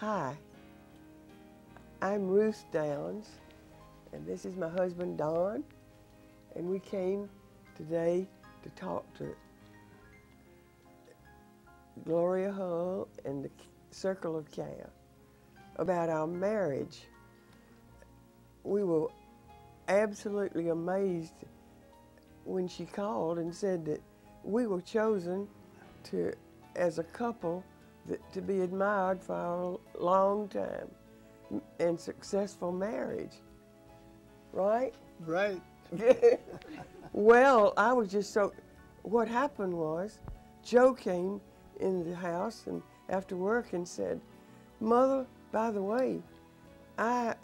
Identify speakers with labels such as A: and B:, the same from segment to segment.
A: Hi, I'm Ruth Downs, and this is my husband Don, and we came today to talk to Gloria Hull and the Circle of Care about our marriage. We were absolutely amazed when she called and said that we were chosen to, as a couple, to be admired for our long time and successful marriage. Right?
B: Right.
A: Well, I was just so, what happened was, Joe came in the house and after work and said, Mother, by the way, I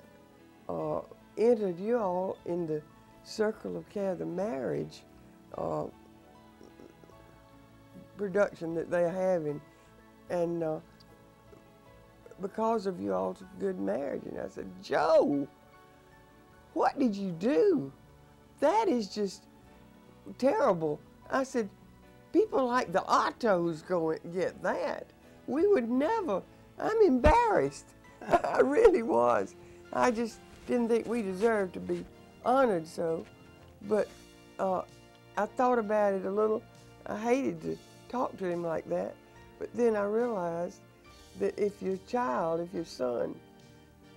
A: entered you all in the Circle of Care, the marriage production that they're having, and because of you all's good marriage. And I said, Joe, what did you do? That is just terrible. I said, people like the Ottos go and get that. We would never. I'm embarrassed. I really was. I just didn't think we deserved to be honored so. But I thought about it a little. I hated to talk to him like that. But then I realized that if your child, if your son,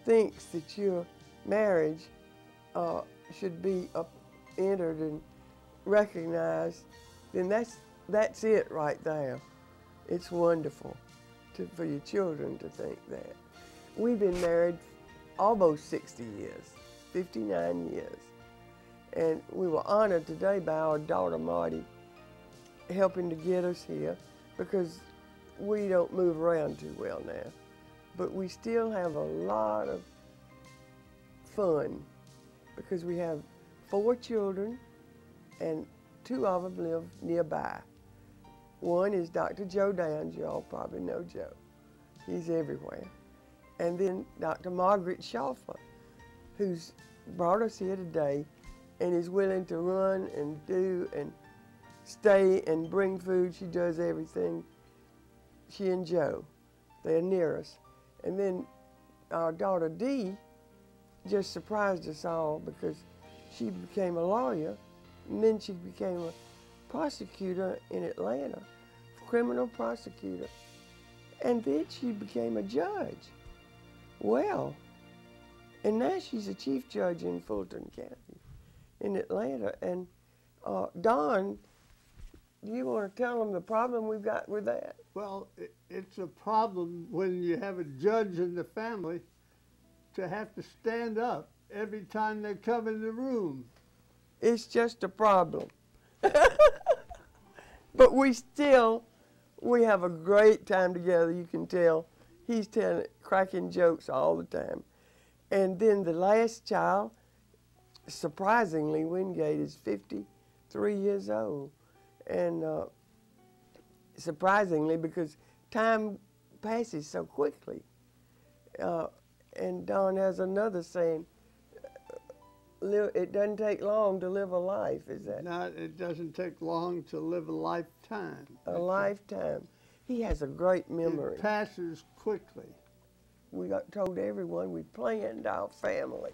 A: thinks that your marriage should be entered and recognized, then that's it right there. It's wonderful for your children to think that. We've been married almost 60 years, 59 years. And we were honored today by our daughter Marty helping to get us here, because we don't move around too well now. But we still have a lot of fun because we have 4 children and 2 of them live nearby. One is Dr. Joe Downs. You all probably know Joe. He's everywhere. And then Dr. Margaret Schaffer, who's brought us here today and is willing to run and do and stay and bring food. She does everything. She and Joe, they're near us. And then our daughter Dee just surprised us all because she became a lawyer, and then she became a prosecutor in Atlanta, criminal prosecutor, and then she became a judge. Well, and now she's a chief judge in Fulton County in Atlanta. And Don, do you want to tell them the problem we've got with that?
B: Well, it's a problem when you have a judge in the family to have to stand up every time they come in the room.
A: It's just a problem. But we have a great time together, you can tell. He's cracking jokes all the time. And then the last child, surprisingly, Wingate is 53 years old. And surprisingly, because time passes so quickly. And Don has another saying, it doesn't take long to live a life, is that?
B: No, it doesn't take long to live a lifetime.
A: A lifetime. He has a great memory.
B: It passes quickly.
A: We told everyone we planned our family,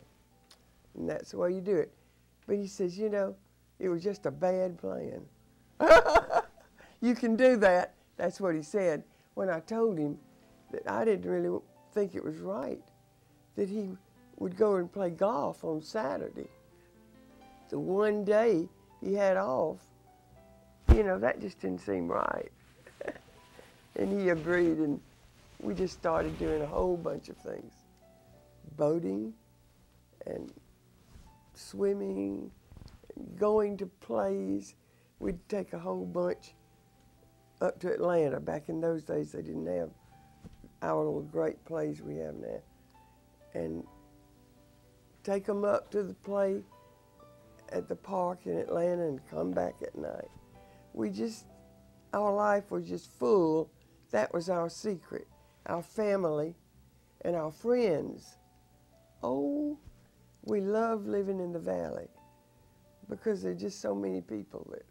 A: and that's the way you do it. But he says, you know, it was just a bad plan. You can do that. That's what he said. When I told him that I didn't really think it was right that he would go and play golf on Saturday. The one day he had off, you know, that just didn't seem right. And he agreed, and we just started doing a whole bunch of things. Boating and swimming, and going to plays. We'd take a whole bunch up to Atlanta. Back in those days, they didn't have our little great plays we have now. And take them up to the play at the park in Atlanta and come back at night. Our life was just full. That was our secret. Our family and our friends. Oh, we love living in the valley because there are just so many people that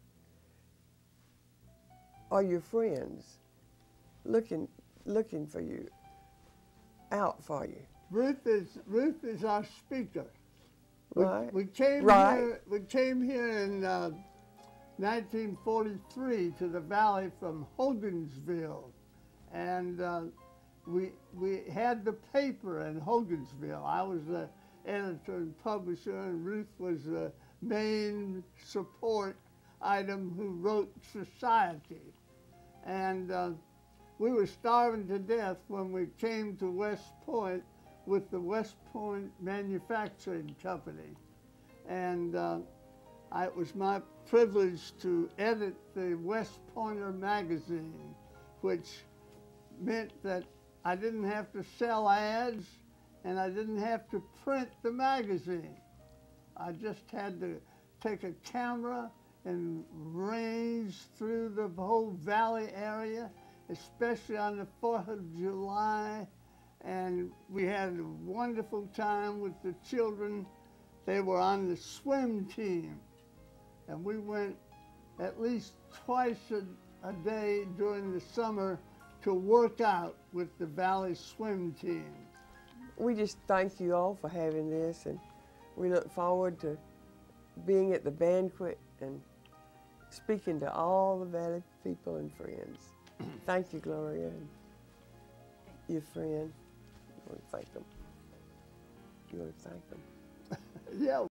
A: are your friends, looking for you. out for you?
B: Ruth is our speaker.
A: Right.
B: We came
A: Right.
B: here in 1943 to the valley from Hogansville, and we had the paper in Hogansville. I was the editor and publisher, and Ruth was the main support item who wrote Society. And we were starving to death when we came to West Point with the West Point Manufacturing Company. And it was my privilege to edit the West Pointer magazine, which meant that I didn't have to sell ads and I didn't have to print the magazine. I just had to take a camera and range through the whole valley area, especially on the 4th of July. And we had a wonderful time with the children. They were on the swim team. And we went at least twice a day during the summer to work out with the Valley swim team.
A: We just thank you all for having this, and we look forward to being at the banquet and speaking to all the Valley people and friends. Thank you, Gloria, and your friend. You want to thank them? You want to thank them?
B: Yeah.